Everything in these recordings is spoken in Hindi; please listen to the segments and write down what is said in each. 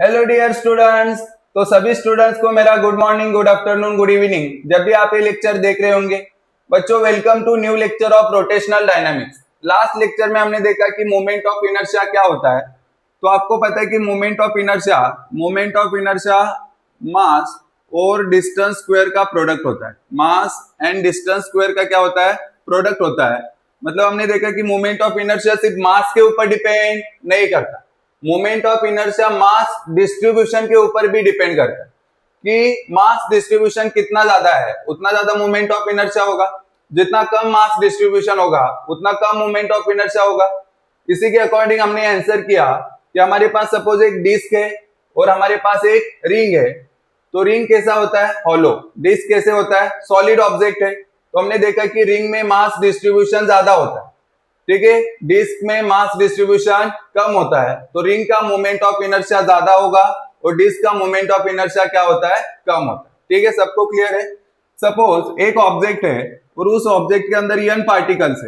Hello dear students. तो सभी स्टूडेंट्स को मेरा good morning, good afternoon, good evening जब भी आप ये लेक्चर देख रहे होंगे। बच्चों, welcome to new lecture of rotational dynamics. Last lecture में हमने देखा कि मोमेंट ऑफ इनर्शिया क्या होता है। तो आपको पता है कि मोमेंट ऑफ इनर्शिया मास और डिस्टेंस स्क्वायर का प्रोडक्ट होता है। मास एंड डिस्टेंस स्क्वायर का क्या होता है? प्रोडक्ट होता है। मतलब हमने देखा कि मोमेंट ऑफ इनर्शिया सिर्फ मास के ऊपर डिपेंड नहीं करता। Moment of inertia mass distribution के ऊपर भी डिपेंड करता है कि मास डिस्ट्रीब्यूशन कितना ज्यादा है उतना ज्यादा मोमेंट ऑफ इनर्शिया होगा, जितना कम मास डिस्ट्रीब्यूशन होगा उतना कम मोमेंट ऑफ इनर्शिया होगा। इसी के अकॉर्डिंग हमने आंसर किया कि हमारे पास सपोज एक डिस्क है और हमारे पास एक रिंग है। तो रिंग कैसा होता है? हॉलो। डिस्क कैसे होता है? सॉलिड ऑब्जेक्ट है। तो हमने देखा कि रिंग में मास डिस्ट्रीब्यूशन ज्यादा होता है, ठीक है, डिस्क में मास डिस्ट्रीब्यूशन कम होता है। तो रिंग का मोमेंट ऑफ इनर्शिया ज्यादा होगा और डिस्क का मोमेंट ऑफ इनर्शिया क्या होता है? कम होता है। ठीक है, सबको क्लियर है? सपोज एक ऑब्जेक्ट है और उस ऑब्जेक्ट के अंदर n पार्टिकल्स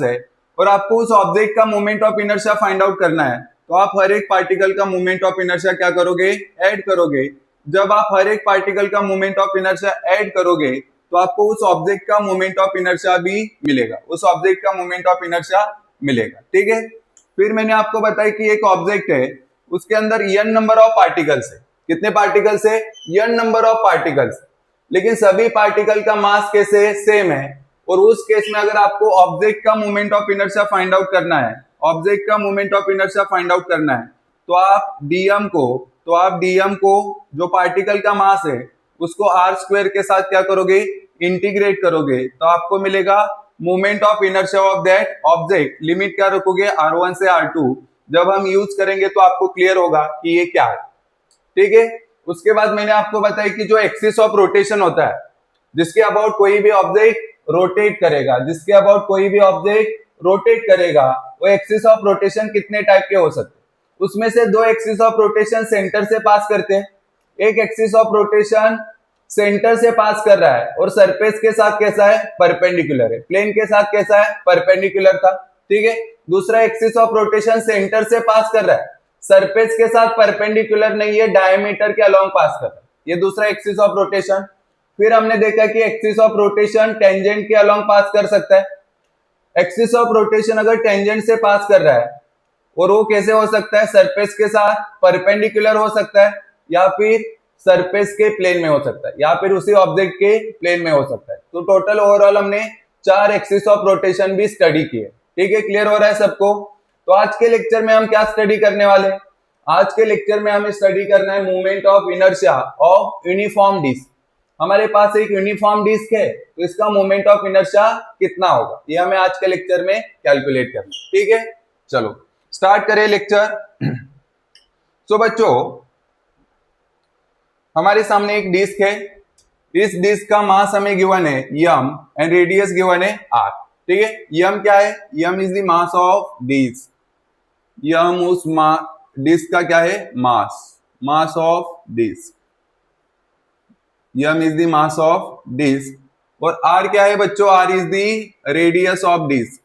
है, और आपको उस ऑब्जेक्ट का moment of inertia find out करना है। तो आप हर एक पार्टिकल का मोमेंट ऑफ इनर्शिया क्या करोगे? ऐड करोगे। जब आप हर एक पार्टिकल का मोमेंट ऑफ इनर्शिया ऐड करोगे तो आपको उस ऑब्जेक्ट का मोमेंट ऑफ इनर्शिया भी मिलेगा, ठीक है। फिर मैंने आपको बताया कि एक ऑब्जेक्ट है, उसके अंदर n नंबर ऑफ पार्टिकल्स है। कितने पार्टिकल्स है? n number of particles. लेकिन सभी पार्टिकल का मास कैसे? सेम है। और उस केस में अगर आपको ऑब्जेक्ट का moment of inertia find out करना है, तो आप dm को जो पार्टिकल का मास है उसको r स्क्वायर के साथ क्या करोगे? इंटीग्रेट करोगे। तो आपको मिलेगा moment of inertia of that object. Limit क्या रखोगे? r1 से r2। जब हम यूज करेंगे तो आपको क्लियर होगा कि ये क्या है, ठीक है। उसके बाद मैंने आपको बताया कि जो एक्सिस ऑफ रोटेशन होता है, जिसके अबाउट कोई भी ऑब्जेक्ट रोटेट करेगा, वो एक्सिस ऑफ रोटेशन कितने टाइप के हो सकते हैं? उसमें से दो एक्सिस ऑफ रोटेशन सेंटर से पास करते हैं। एक एक्सिस ऑफ रोटेशन सेंटर से पास कर रहा है और सरफेस के साथ कैसा है? परपेंडिकुलर है। प्लेन के साथ कैसा है? परपेंडिकुलर था, ठीक है। दूसरा एक्सिस ऑफ रोटेशन सेंटर से पास कर रहा है, सरफेस के साथ परपेंडिकुलर नहीं है, डायमीटर के अलोंग पास कर रहा है। ये दूसरा एक्सिस ऑफ रोटेशन। फिर हमने देखा कि एक्सिस ऑफ रोटेशन टेंजेंट के अलोंग पास कर सकता है। एक्सिस ऑफ रोटेशन अगर टेंजेंट से पास कर रहा है और वो कैसे हो सकता है? सरफेस के साथ परपेंडिकुलर हो सकता है, या फिर सरफेस के प्लेन में हो सकता है, या फिर उसी ऑब्जेक्ट के प्लेन में हो सकता है। तो टोटल ओवरऑल हमने 4 एक्सिस ऑफ रोटेशन भी स्टडी किए, ठीक है। क्लियर हो रहा है सबको? तो आज के लेक्चर में हम क्या स्टडी करने वाले? आज के लेक्चर में हमें स्टडी करना है moment of inertia of uniform disc. हमारे पास एक यूनिफॉर्म डिस्क है, तो इसका मोमेंट ऑफ इनर्शिया कितना होगा, ये हमें आज के लेक्चर में कैलकुलेट करना, ठीक है। चलो स्टार्ट करें लेक्चर। तो बच्चों, हमारे सामने एक डिस्क है। इस डिस्क का मास हमें गिवन है m एंड रेडियस गिवन है r, ठीक है। m क्या है? m is the mass of disc. m उस डिस्क का क्या है? Mass of disc. m is the mass of disc. और r क्या है बच्चों? r is the radius of disc.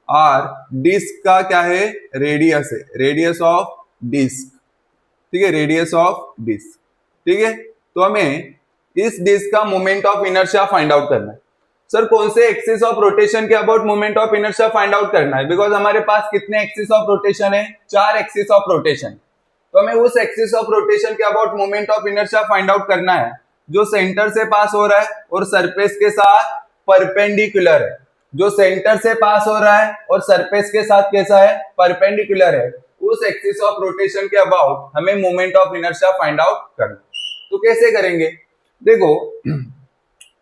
r disc का क्या है? रेडियस है, रेडियस ऑफ डिस्क, ठीक है, रेडियस ऑफ डिस्क, ठीक है। तो हमें इस डिस्क का moment of inertia find out करना है। सर कौन से एक्सिस ऑफ रोटेशन के about moment of inertia find out करना है? बिकॉज हमारे पास कितने एक्सिस ऑफ रोटेशन है? 4 एक्सिस ऑफ रोटेशन। तो हमें उस एक्सिस ऑफ रोटेशन के about moment of inertia find out करना है जो सेंटर से पास हो रहा है और सरफेस के साथ परपेंडिकुलर है। जो सेंटर से पास हो रहा है और सरफेस के साथ कैसा है? परपेंडिकुलर है। उस एक्सिस ऑफ रोटेशन के अबाउट हमें moment of inertia find out करना। तो कैसे करेंगे? देखो,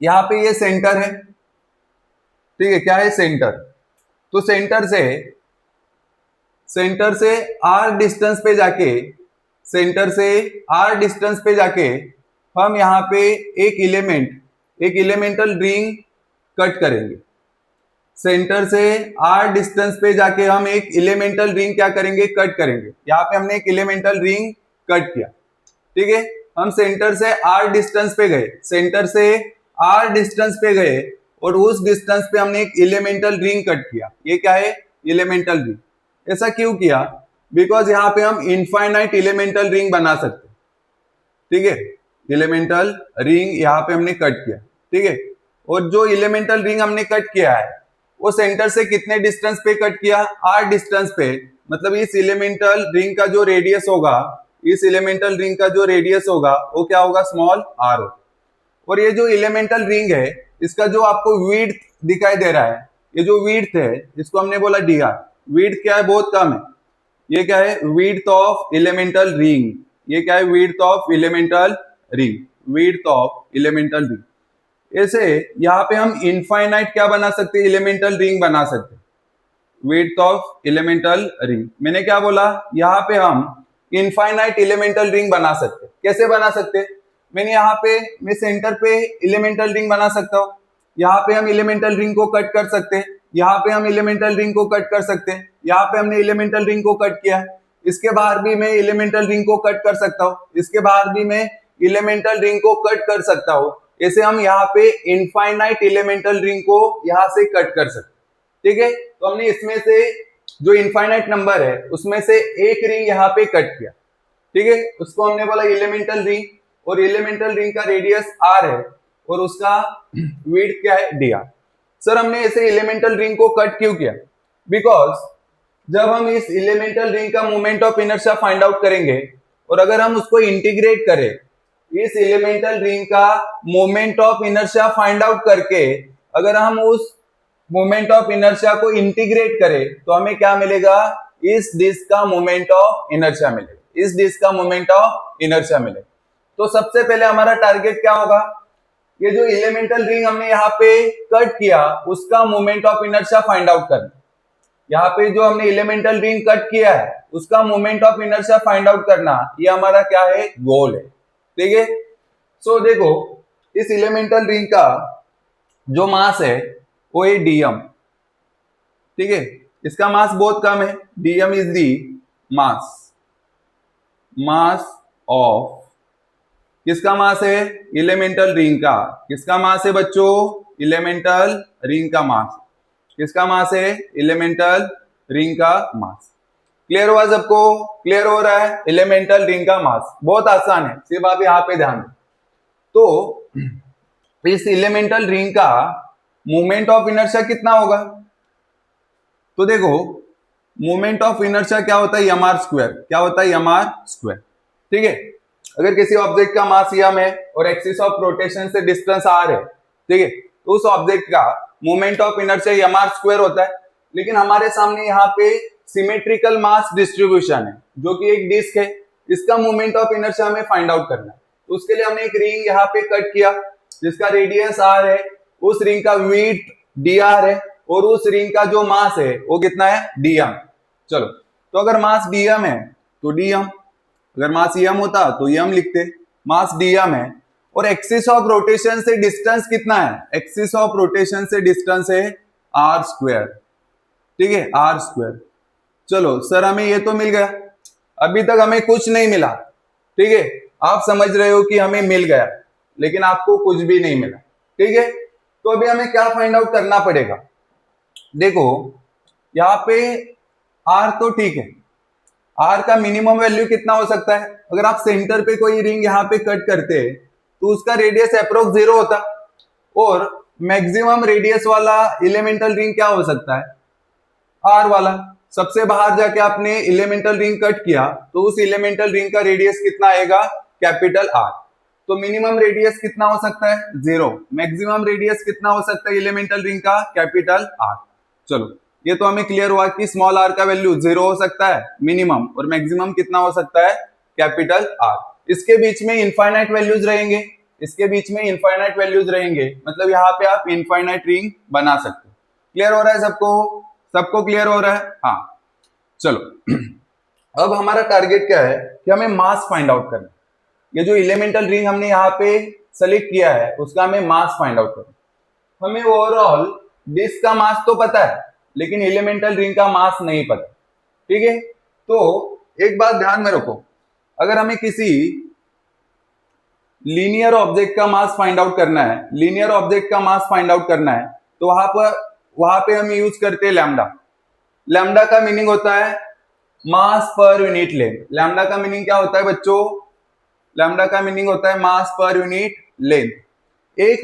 यहां पे ये सेंटर है, ठीक है। क्या है? सेंटर। तो सेंटर से r डिस्टेंस पे जाके हम यहाँ पे एक इलेमेंटल रिंग कट करेंगे। सेंटर से r डिस्टेंस पे जाके हम एक इलेमेंटल रिंग क्या करेंगे? कट करेंगे। यहाँ पे हमने एक इलेमेंटल रिंग कट किया, ठीक है। हम सेंटर से r डिस्टेंस पे गए और उस डिस्टेंस पे हमने एक इलेमेंटल रिंग कट किया। ये क्या है? Elemental ring. ऐसा क्यों किया? बिकॉज यहाँ पे हम इनफाइनाइट एलिमेंटल रिंग बना सकते, ठीक है। एलिमेंटल रिंग यहाँ पे हमने कट किया, ठीक है। और जो एलिमेंटल रिंग हमने कट किया है वो सेंटर से कितने डिस्टेंस पे कट किया, r डिस्टेंस पे। मतलब इस एलिमेंटल रिंग का जो रेडियस होगा, इस एलिमेंटल रिंग का जो रेडियस होगा वो क्या होगा, स्मॉल r होगा। और ये जो एलिमेंटल रिंग है इसका जो आपको विड्थ दिखाई दे रहा है, ये जो विड्थ है इसको हमने बोला dr। विड्थ क्या है, बहुत कम है। ये क्या है, विड्थ ऑफ एलिमेंटल रिंग। ये क्या है, width of elemental ring, width of elemental ring. ऐसे यहाँ पे हम इनफाइनाइट क्या बना सकते हैं, एलिमेंटल रिंग बना सकते हैं, विड्थ ऑफ एलिमेंटल रिंग। मैंने क्या बोला, यहाँ पे हम इनफाइनाइट एलिमेंटल रिंग बना सकते हैं। कैसे बना सकते हैं, मैंने यहाँ पे मैं सेंटर पे एलिमेंटल रिंग बना सकता हूँ। यहाँ पे हम एलिमेंटल रिंग को कट कर सकते हैं, यहाँ पे हम एलिमेंटल रिंग को कट कर सकते हैं। यहाँ पे हमने एलिमेंटल रिंग को कट किया, इसके बाहर भी मैं एलिमेंटल रिंग को कट कर सकता हूँ, इसके बाहर भी मैं एलिमेंटल रिंग को कट कर सकता हूँ। ऐसे हम यहाँ पे इनफाइनाइट एलिमेंटल रिंग को यहाँ से कट कर सकते, ठीक है। तो हमने इसमें से जो इनफाइनाइट नंबर है उसमें से एक रिंग यहाँ पे कट किया, ठीक है। उसको हमने बोला एलिमेंटल रिंग, और एलिमेंटल रिंग का रेडियस r है और उसका विड्थ क्या है, dr। सर हमने ऐसे एलिमेंटल रिंग को कट क्यों किया, बिकॉज जब हम इस एलिमेंटल रिंग का moment of inertia find out करेंगे और अगर हम उसको इंटीग्रेट करें, इस एलिमेंटल रिंग का moment of inertia find out करके अगर हम उस मोमेंट ऑफ इनर्शिया को इंटीग्रेट करें तो हमें क्या मिलेगा, इस डिस्क का मोमेंट ऑफ इनर्शिया मिलेगा, इस डिस्क का मोमेंट ऑफ इनर्शिया मिलेगा। तो सबसे पहले हमारा टारगेट क्या होगा, ये जो एलिमेंटल रिंग हमने यहाँ पे कट किया उसका moment of inertia find out करना। यहाँ पे जो हमने एलिमेंटल रिंग कट किया है उसका moment of inertia find out करना, ये हमारा क्या है, गोल है, ठीक है। सो देखो इस एलिमेंटल रिंग का जो मास है वो है dm, ठीक है। इसका मास बहुत कम है, dm is the mass of, किसका मास है, एलिमेंटल रिंग का। किसका मास है बच्चों, एलिमेंटल रिंग का मास। किसका मास है, एलिमेंटल रिंग का मास। क्लियर हुआ सबको, क्लियर हो रहा है, एलिमेंटल रिंग का मास बहुत आसान है, सिर्फ आप यहाँ पे ध्यान दें। तो इस एलिमेंटल रिंग का मोमेंट ऑफ इनर्शिया कितना होगा, तो देखो मोमेंट ऑफ इनर्शिया क्या होता है, mr स्क्वायर। क्या होता है, mr स्क्वायर, ठीक है। अगर किसी ऑब्जेक्ट का मास m है और एक्सिस ऑफ रोटेशन से डिस्टेंस r है, ठीक है, तो उस ऑब्जेक्ट का moment of inertia mr square होता है। लेकिन हमारे सामने यहाँ पे सिमेट्रिकल मास डिस्ट्रीब्यूशन है जो कि एक डिस्क है, इसका मोमेंट ऑफ इनर्शिया हमें फाइंड आउट करना है। तो उसके लिए हमने एक रिंग यहाँ पे कट किया जिसका रेडियस r है, उस रिंग का विड्थ dr है और उस रिंग का जो मास है वो कितना है, dm। चलो तो अगर मास dm है तो dm, अगर मास m होता तो m लिखते। मास dm है और एक्सिस ऑफ रोटेशन से डिस्टेंस कितना है, एक्सिस ऑफ रोटेशन से डिस्टेंस है r स्क्वायर, ठीक है, r स्क्वायर। चलो सर हमें ये तो मिल गया, अभी तक हमें कुछ नहीं मिला, ठीक है। आप समझ रहे हो कि हमें मिल गया लेकिन आपको कुछ भी नहीं मिला, ठीक है। तो अभी हमें क्या फाइंड आउट करना पड़ेगा, देखो यहाँ पे r तो ठीक है, r का मिनिमम वैल्यू कितना हो सकता है। अगर आप सेंटर पे कोई रिंग यहाँ पे कट करते तो उसका रेडियस अप्रोक्स 0 होता, और मैक्सिमम रेडियस वाला एलिमेंटल रिंग क्या हो सकता है, r वाला। सबसे बाहर जाके आपने एलिमेंटल रिंग कट किया तो उस एलिमेंटल रिंग का रेडियस कितना आएगा, कैपिटल R। तो मिनिमम रेडियस कितना हो सकता है, 0। मैक्सिमम रेडियस कितना हो सकता है एलिमेंटल रिंग का, कैपिटल R। चलो ये तो हमें क्लियर हुआ कि स्मॉल r का वैल्यू 0 हो सकता है मिनिमम, और मैक्सिमम कितना हो सकता है, कैपिटल R। इसके बीच में इनफाइनाइट वैल्यूज रहेंगे, इसके बीच में इनफाइनाइट वैल्यूज रहेंगे, मतलब यहाँ पे आप इनफाइनाइट रिंग बना सकते हो। क्लियर हो रहा है सबको, सबको क्लियर हो रहा है, हाँ। चलो अब हमारा टारगेट क्या है कि हमें मास फाइंड आउट करना है। ये जो एलिमेंटल रिंग हमने यहाँ पे सेलेक्ट किया है उसका हमें मास फाइंड आउट करना। हमें ओवरऑल डिस्क का मास तो पता है लेकिन एलिमेंटल रिंग का मास नहीं पता, ठीक है। तो एक बात ध्यान में रखो, अगर हमें किसी लीनियर ऑब्जेक्ट का मास फाइंड आउट करना है, लीनियर ऑब्जेक्ट का मास फाइंड आउट करना है तो वहां पे हम यूज करते हैं लैम्डा। लैम्डा का मीनिंग होता है mass per unit length. Lambda का मीनिंग क्या होता है बच्चों? लैम्डा का मीनिंग होता है मास पर यूनिट लेंथ। एक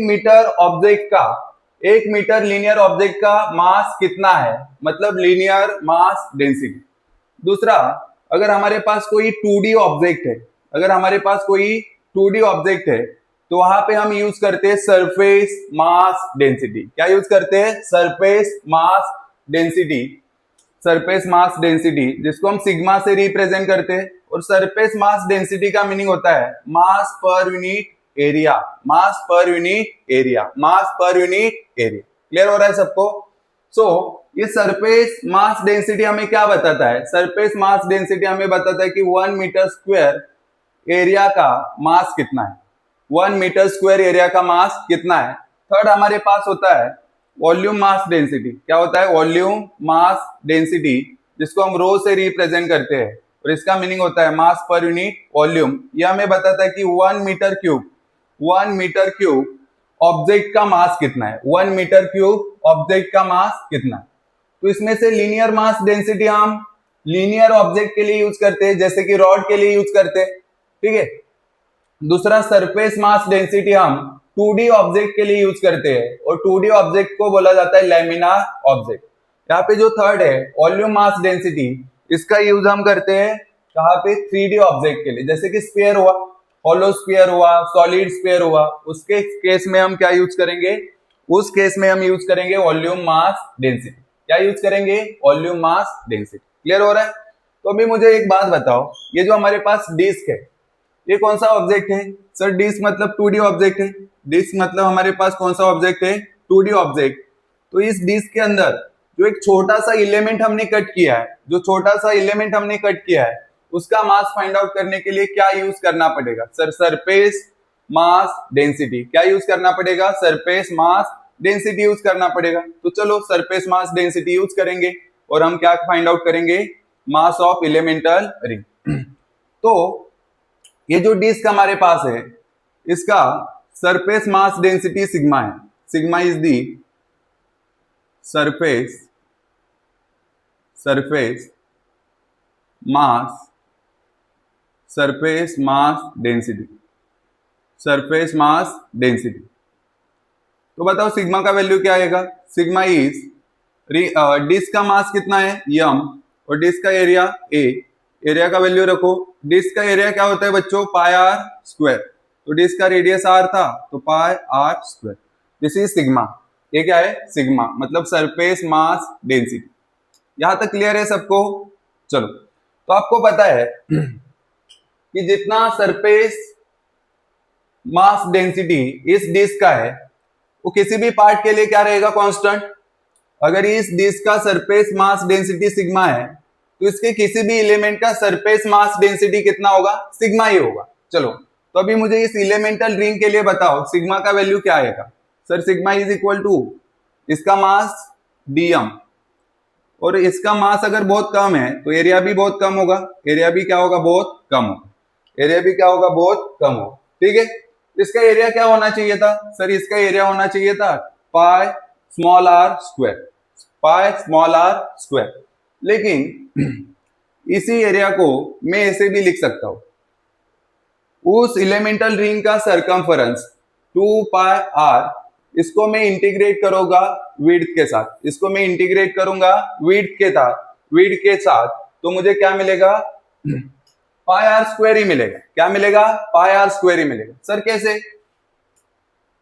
मीटर लीनियर ऑब्जेक्ट का मास कितना है, मतलब लीनियर मास डेंसिटी। दूसरा, अगर हमारे पास कोई 2D ऑब्जेक्ट है, अगर हमारे पास कोई 2D ऑब्जेक्ट है तो वहां पे हम यूज करते हैं सरफेस मास डेंसिटी। क्या यूज करते हैं? Surface mass density. Surface mass density जिसको हम सिग्मा से रिप्रेजेंट करते हैं। और सरफेस मास डेंसिटी का मीनिंग होता है मास पर यूनिट एरिया। मास पर यूनिट एरिया, मास पर यूनिट एरिया। क्लियर हो रहा है सबको? सो ये सरफेस मास डेंसिटी हमें क्या बताता है? सरफेस मास डेंसिटी हमें बताता है कि 1 मीटर स्क्वायर एरिया का मास कितना है। 1 मीटर स्क्वायर एरिया का मास कितना है। थर्ड हमारे पास होता है वॉल्यूम मास डेंसिटी। क्या होता है? वॉल्यूम मास डेंसिटी, जिसको हम रो से रिप्रेजेंट करते हैं और इसका मीनिंग होता है मास पर यूनिट वॉल्यूम। यह हमें बताता है कि 1 मीटर क्यूब ऑब्जेक्ट का मास कितना है। 1 मीटर क्यूब ऑब्जेक्ट का मास कितना है। तो इसमें से लीनियर मास डेंसिटी हम लीनियर ऑब्जेक्ट के लिए यूज करते हैं, जैसे कि रॉड के लिए यूज करते हैं। ठीक है। दूसरा, सरफेस मास डेंसिटी हम 2D ऑब्जेक्ट के लिए यूज करते हैं और 2D ऑब्जेक्ट को बोला जाता है लैमिनार ऑब्जेक्ट। यहाँ पे जो थर्ड है वॉल्यूम मास डेंसिटी, इसका यूज हम करते हैं कहाँ पे? 3D ऑब्जेक्ट के लिए, जैसे कि स्फीयर हुआ, हॉलो स्फीयर हुआ, सॉलिड स्फीयर हुआ। उसके केस में हम क्या यूज करेंगे? उस केस में हम यूज करेंगे वॉल्यूम मास डेंसिटी। क्या यूज करेंगे? Volume mass density. क्लियर हो रहा है? तो अभी मुझे एक बात बताओ, ये जो हमारे पास डिस्क है, ये कौन सा ऑब्जेक्ट है? सर डिस्क मतलब 2D ऑब्जेक्ट है। डिस्क मतलब हमारे पास कौन सा ऑब्जेक्ट है? 2D object. तो इस डिस्क के अंदर जो एक छोटा सा एलिमेंट हमने कट किया है, जो छोटा सा एलिमेंट हमने कट किया है, उसका मास फाइंड आउट करने के लिए क्या यूज करना पड़ेगा? Sir surface mass density. क्या यूज करना पड़ेगा? सरफेस मास डेंसिटी यूज करना पड़ेगा। तो चलो सरफेस मास डेंसिटी यूज करेंगे और हम क्या फाइंड आउट करेंगे? Mass of elemental ring. तो ये जो डिस्क हमारे पास है, इसका सरफेस मास डेंसिटी सिग्मा है। Sigma is the surface mass density. Surface mass density. तो बताओ सिग्मा का वैल्यू क्या आएगा? सिग्मा इज डिस्क का मास कितना है? यम, और डिस्क का एरिया ए। एरिया का वैल्यू रखो। डिस्क का एरिया क्या होता है बच्चों? Pi r square. तो डिस्क का रेडियस आर था तो pi r square. This is sigma. ये क्या है? सिग्मा मतलब सरफेस मास डेंसिटी। यहां तक क्लियर है सबको? चलो, तो आपको पता है कि जितना सरफेस मास डेंसिटी इस डिस्क का है, वो किसी भी पार्ट के लिए क्या रहेगा? कांस्टेंट। अगर इस डिस्क का सरफेस मास डेंसिटी सिग्मा है, तो इसके किसी भी एलिमेंट का सरफेस मास डेंसिटी कितना होगा? सिग्मा ही होगा। चलो, तो अभी मुझे इस एलिमेंटल रिंग के लिए बताओ सिग्मा का वैल्यू क्या आएगा? Sir sigma is equal to इसका मास डीएम, और इसका मास अगर बहुत कम है तो एरिया भी बहुत कम होगा। एरिया भी क्या होगा? बहुत कम होगा। एरिया भी क्या होगा? बहुत कम होगा। ठीक है। इसका एरिया क्या होना चाहिए था? सर इसका एरिया होना चाहिए था pi small R square. Pi small R square. लेकिन इसी एरिया को मैं ऐसे भी लिख सकता हूं, उस एलिमेंटल रिंग का सरकमफरेंस 2 पाई आर, इसको मैं इंटीग्रेट करूंगा विड्थ के साथ। इसको मैं इंटीग्रेट करूंगा विड्थ के साथ, तो मुझे क्या मिलेगा? पाई आर स्क्वायर ही मिलेगा। क्या मिलेगा? पाई आर स्क्वायर ही मिलेगा। सर कैसे?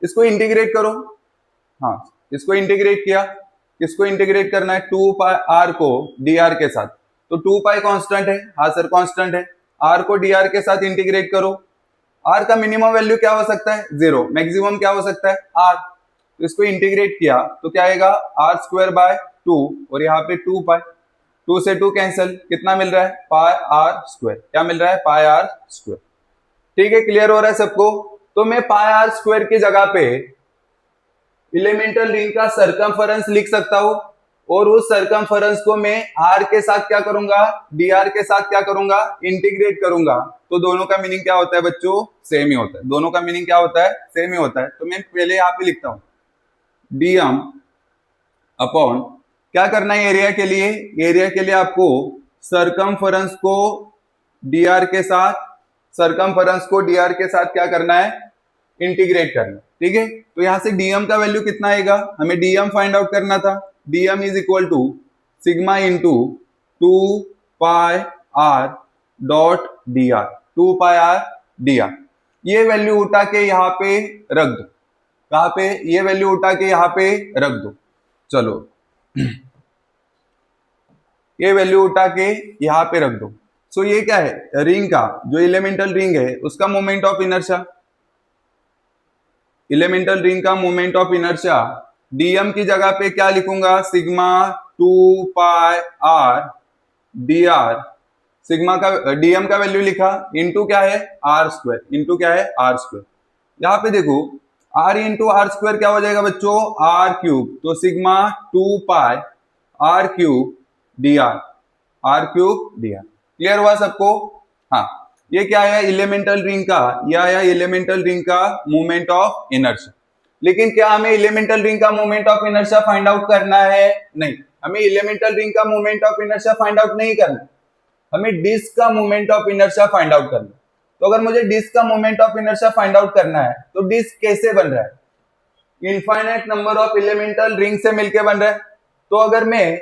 इसको इंटीग्रेट करो। हाँ, इसको इंटीग्रेट किया। किसको इंटीग्रेट करना है? 2 पाई आर को डी आर के साथ। तो 2 पाई कांस्टेंट है। हाँ सर कांस्टेंट है। आर को डी आर के साथ इंटीग्रेट करो। आर का मिनिमम वैल्यू क्या हो सकता है? 0। मैक्सिमम क्या हो सकता है? आर। तो इसको इंटीग्रेट किया तो क्या आएगा? आर स्क्वायर बाय 2, और यहाँ पे 2 पाई। 2 से 2 कैंसिल, कितना मिल रहा है? पाई आर स्क्वायर। क्या मिल रहा है? पाई आर स्क्वायर। ठीक है, क्लियर हो रहा है सबको? तो मैं पाई आर स्क्वायर की जगह पे एलिमेंटल रिंग का सरकमफरेंस लिख सकता हूं, और उस सरकमफरेंस को मैं आर के साथ क्या करूंगा? डी आर के साथ क्या करूंगा? इंटीग्रेट करूंगा। तो दोनों का मीनिंग क्या होता है बच्चों? सेम ही होता है। दोनों का मीनिंग क्या होता है? सेम ही होता है। तो मैं पहले यहाँ पे लिखता हूं डीएम अपॉन, क्या करना है एरिया के लिए? एरिया के लिए आपको सरकमफरेंस को dr के साथ क्या करना है, इंटीग्रेट करना, ठीक है। तो यहां से dm का वैल्यू कितना आएगा, हमें dm फाइंड आउट करना था। dm is equal to sigma into 2πr dot dr, 2πr dr। ये वैल्यू उठा के यहाँ पे रख दो, कहाँ पे, ये वैल्यू उठा के यहाँ पे रख दो। चलो ये वैल्यू उठा के यहाँ पे रख दो। सो ये क्या है, रिंग का जो एलिमेंटल रिंग है उसका moment of inertia, elemental ring का मोमेंट ऑफ इनर्शिया dm की जगह पे क्या लिखूंगा, सिग्मा 2πr dr। सिग्मा का dm का वैल्यू लिखा, इंटू क्या है r स्क्वायर, इंटू क्या है r स्क्वायर। यहाँ पे देखो r इंटू आर स्क्वायर क्या हो जाएगा बच्चों, r क्यूब। तो sigma 2πr cube dr, r cube dr। Clear हुआ सबको? हाँ, ये क्या है, एलिमेंटल रिंग का, यह आया एलिमेंटल रिंग का मोमेंट ऑफ इनर्शिया। लेकिन क्या हमें एलिमेंटल रिंग का moment of inertia find out करना है? नहीं, हमें एलिमेंटल रिंग का moment of inertia find out नहीं करना, हमें डिस्क का moment of inertia find out करना। तो अगर मुझे डिस्क का moment of inertia find out करना है तो डिस्क कैसे बन रहा है, infinite number of elemental ring से मिलके बन रहा है। तो अगर मैं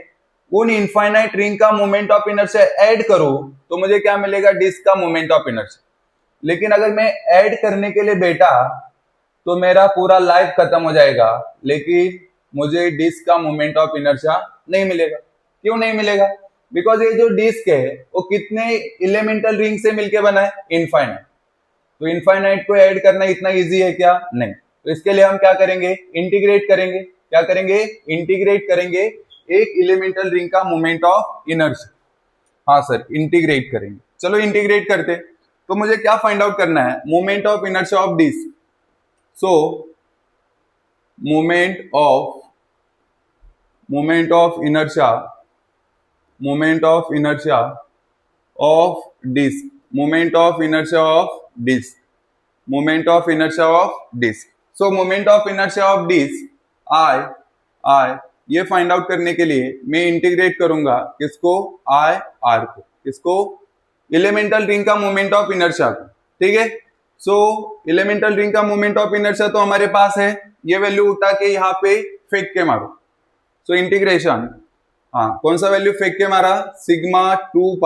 उन इनफाइनाइट रिंग का मोमेंट ऑफ इनर्शिया ऐड करूं तो मुझे क्या मिलेगा, डिस्क का मोमेंट ऑफ इनर्शिया। लेकिन अगर मैं ऐड करने के लिए बैठा तो मेरा पूरा लाइफ खत्म हो जाएगा, लेकिन मुझे डिस्क का मोमेंट ऑफ इनर्शिया नहीं मिलेगा। क्यों नहीं मिलेगा? बिकॉज ये जो डिस्क है वो कितने एलिमेंटल रिंग से मिलके बना है, इनफाइनाइट। तो इनफाइनाइट को ऐड करना इतना इजी है क्या? नहीं। तो इसके लिए हम क्या करेंगे, इंटीग्रेट करेंगे। क्या करेंगे, इंटीग्रेट करेंगे एक एलिमेंटल रिंग का मोमेंट ऑफ इनर्शिया। हाँ सर, इंटीग्रेट करेंगे। चलो इंटीग्रेट करते। तो मुझे क्या फाइंड आउट करना है, moment of inertia of disc. So moment of inertia of disk, moment of inertia of disk, moment of inertia of disk। so moment of inertia of disk I ये फाइंड आउट करने के लिए मैं इंटीग्रेट करूंगा किसको, I R को, किसको, एलिमेंटल रिंग का मोमेंट ऑफ इनर्शिया को, ठीक है। सो एलिमेंटल रिंग का मोमेंट ऑफ इनर्शिया तो हमारे पास है, ये वैल्यू उठा के यहाँ पे फेंक के मारो। सो इंटीग्रेशन, हाँ कौन सा वैल्यू फेंक के मारा, सिग्मा 2π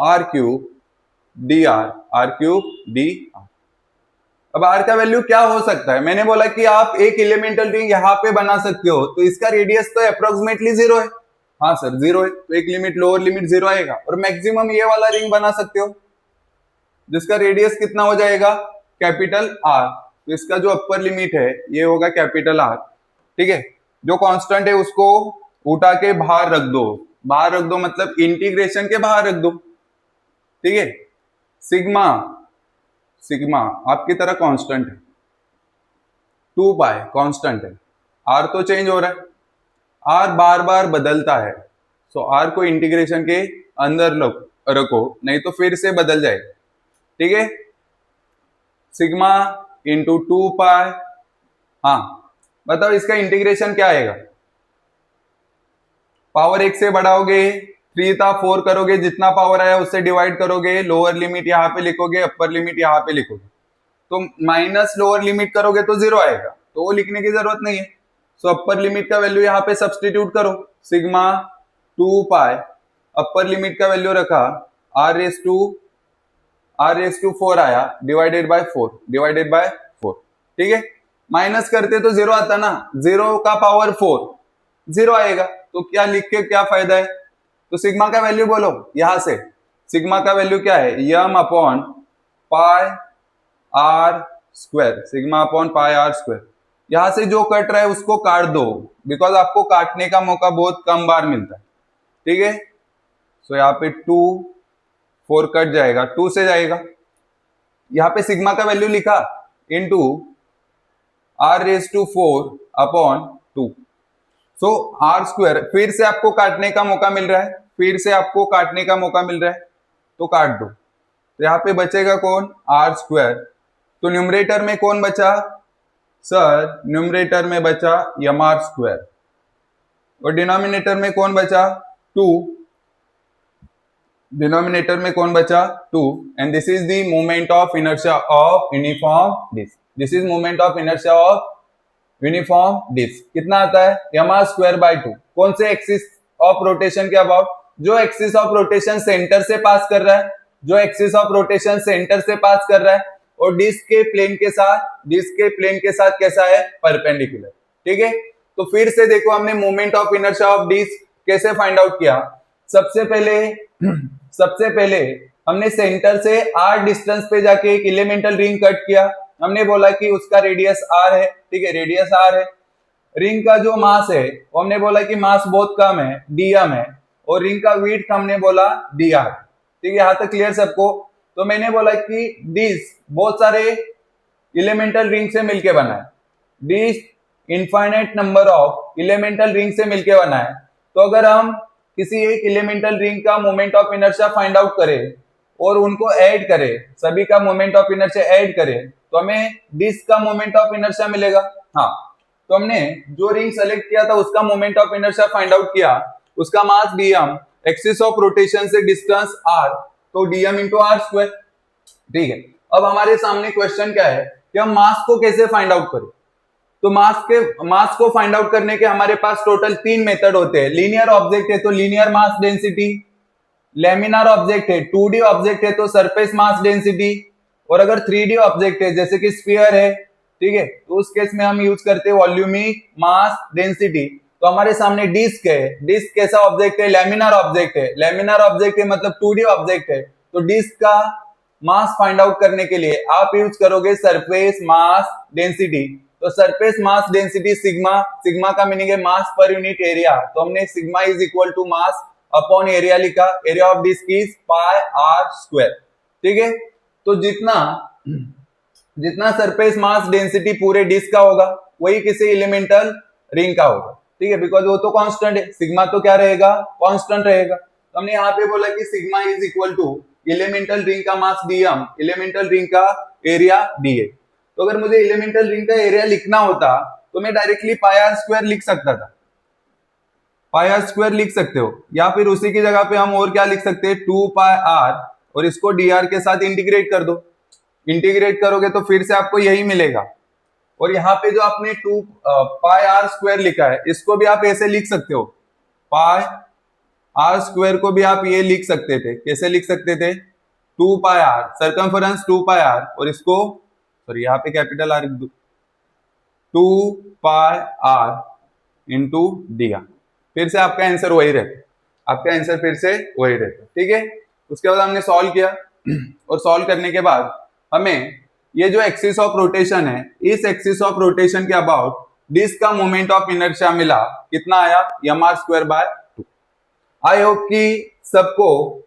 r क्यूब dr। अब r का वैल्यू क्या हो सकता है, मैंने बोला कि आप एक एलिमेंटल रिंग यहाँ पे बना सकते हो तो इसका रेडियस तो अप्रोक्सीमेटली 0 है। हाँ सर 0 है, तो एक लिमिट लोअर लिमिट 0 आएगा। और मैक्सिमम ये वाला रिंग बना सकते हो जिसका रेडियस कितना हो जाएगा, कैपिटल R। तो इसका जो अपर लिमिट है ये होगा कैपिटल R, ठीक है। जो कांस्टेंट है उसको उठा के बाहर रख दो, बाहर रख दो मतलब इंटीग्रेशन के बाहर रख दो, ठीक है। सिग्मा आपकी तरह कांस्टेंट है, 2π कांस्टेंट है, R तो चेंज हो रहा है, R बार बार बदलता है। सो R को इंटीग्रेशन के अंदर रखो, नहीं तो फिर से बदल जाएगा, ठीक है। सिग्मा इंटू 2π, हाँ बताओ इसका इंटीग्रेशन क्या आएगा, पावर 1 से बढ़ाओगे, 3 था 4 करोगे, जितना पावर आया उससे डिवाइड करोगे, लोअर लिमिट यहाँ पे लिखोगे, अपर लिमिट यहाँ पे लिखोगे। तो माइनस लोअर लिमिट करोगे तो 0 आएगा, तो वो लिखने की जरूरत नहीं है। सो अपर लिमिट का वैल्यू यहाँ पे सब्सटीट्यूट करो, सिग्मा 2π अपर लिमिट का वैल्यू रखा r रेस टू 4 आया, डिवाइडेड बाय 4, ठीक है। माइनस करते तो 0 आता ना, 0 का पावर 4 0 आएगा, तो क्या लिख के क्या फायदा है। तो सिग्मा का वैल्यू बोलो, यहां से सिग्मा का वैल्यू क्या है, M upon pi r square, sigma upon pi r square. यहां से जो कट रहा है उसको काट दो, बिकॉज आपको काटने का मौका बहुत कम बार मिलता है, ठीक है। सो यहाँ पे 2 4 कट जाएगा, 2 से जाएगा। यहाँ पे सिग्मा का वैल्यू लिखा into r raise to 4 upon 2। So r square, फिर से आपको काटने का मौका मिल रहा है, तो काट दो। तो यहाँ पे बचेगा कौन, r स्क्वायर। तो न्यूमरेटर में कौन बचा सर, न्यूमरेटर में बचा mr स्क्वायर, और डिनोमिनेटर में कौन बचा, 2, डिनोमिनेटर में कौन बचा 2, and this is the moment of inertia of uniform disc, this is moment of inertia of uniform disc. कितना आता है यमा स्क्वायर बाय 2, कौन से एक्सिस ऑफ रोटेशन के अबाउट, जो एक्सिस ऑफ रोटेशन सेंटर से पास कर रहा है, जो एक्सिस ऑफ रोटेशन सेंटर से पास कर रहा है और डिस्क के प्लेन के साथ कैसा है परपेंडिकुलर। ठीक है, तो फिर से देखो हमने moment of inertia of disc कैसे फाइंड आउट किया। सबसे पहले हमने सेंटर से r डिस्टेंस पे जाके एक एलिमेंटल रिंग कट किया। हमने बोला कि उसका रेडियस r है, ठीक है, रेडियस r है। रिंग का जो मास है वो हमने बोला कि मास बहुत कम है, dm है, और रिंग का विड्थ हमने बोला dr। ठीक है, यहां तक क्लियर सबको। तो मैंने बोला कि डिस्क बहुत सारे एलिमेंटल रिंग से मिलके बना है, disc infinite number of elemental ring से मिलके बना है। तो अगर हम किसी एक एलिमेंटल रिंग का moment of inertia find out करें और उनको ऐड करें, सभी का मोमेंट ऑफ इनर्शिया ऐड करें, तो हमें डिस्क का मोमेंट ऑफ इनर्शिया मिलेगा। हाँ, तो हमने जो रिंग सेलेक्ट किया था उसका moment of inertia find out किया, उसका मास dm, एक्सिस ऑफ रोटेशन से डिस्टेंस r, तो dm इंटू आर स्क्वायर। ठीक है, अब हमारे सामने क्वेश्चन क्या है कि हम मास को कैसे फाइंड आउट करें। तो मास को फाइंड आउट करने के हमारे पास टोटल 3 मेथड होते हैं। लीनियर ऑब्जेक्ट है तो linear mass density, laminar object है 2D ऑब्जेक्ट है तो सरफेस मास डेंसिटी, और अगर 3D ऑब्जेक्ट है जैसे कि स्फीयर है, ठीक है, तो उस केस में हम यूज करते हैं वॉल्यूमिक मास डेंसिटी। तो हमारे सामने डिस्क है, डिस्क कैसा ऑब्जेक्ट है, लेमिनार ऑब्जेक्ट है, लेमिनार ऑब्जेक्ट है मतलब 2D ऑब्जेक्ट है, तो डिस्क का मास फाइंड आउट करने के लिए आप यूज करोगे सरफेस मास डेंसिटी। तो surface mass density sigma, sigma का मीनिंग है मास पर यूनिट एरिया, तो हमने sigma is equal to mass upon area लिखा, area of disc is pi r square. ठीक है, तो जितना सरफेस मास डेंसिटी पूरे डिस्क का होगा वही किसी एलिमेंटल रिंग का होगा। ठीक है, बिकॉज वो तो कांस्टेंट है, सिग्मा तो क्या रहेगा, कांस्टेंट रहेगा। तो हमने यहाँ पे बोला कि sigma is equal to elemental ring का मास dm, एलिमेंटल रिंग का एरिया dA। तो अगर मुझे एलिमेंटल रिंग का एरिया लिखना होता तो मैं डायरेक्टली पाई आर स्क्वायर लिख सकता था, पाई आर स्क्वायर लिख सकते हो, या फिर उसी की जगह पे हम और क्या लिख सकते हैं 2 पाई आर, और इसको dr के साथ इंटीग्रेट कर दो। इंटीग्रेट करोगे तो फिर से आपको यही मिलेगा। और यहाँ पे जो आपने 2 पाई आर स्क्वायर लिखा है इसको भी आप ऐसे लिख सकते हो, पाई आर स्क्वायर को भी आप ये लिख सकते थे, कैसे लिख सकते थे 2 pi R, circumference 2 pi R, और इसको सॉरी यहाँ पे capital R 2 pi R into dr। फिर से आपका आंसर वही रहता, आपका आंसर फिर से वही रहता। ठीक है, उसके बाद हमने सॉल्व किया और सॉल्व करने के बाद हमें ये जो एक्सिस ऑफ रोटेशन है, इस एक्सिस ऑफ रोटेशन के अबाउट डिस्क का मोमेंट ऑफ इनर्शिया मिला, कितना आया mr square by 2। I hope कि सबको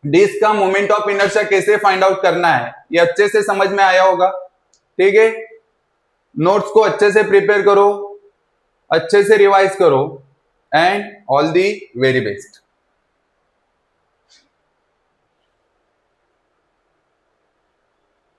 डिस्क का मोमेंट ऑफ इनर्शिया कैसे फाइंड आउट करना है ये अच्छे से समझ में आया होगा। ठीक है, नोट्स को अच्छे से प्रिपेयर करो, अच्छे से रिवाइज करो, and all the very best.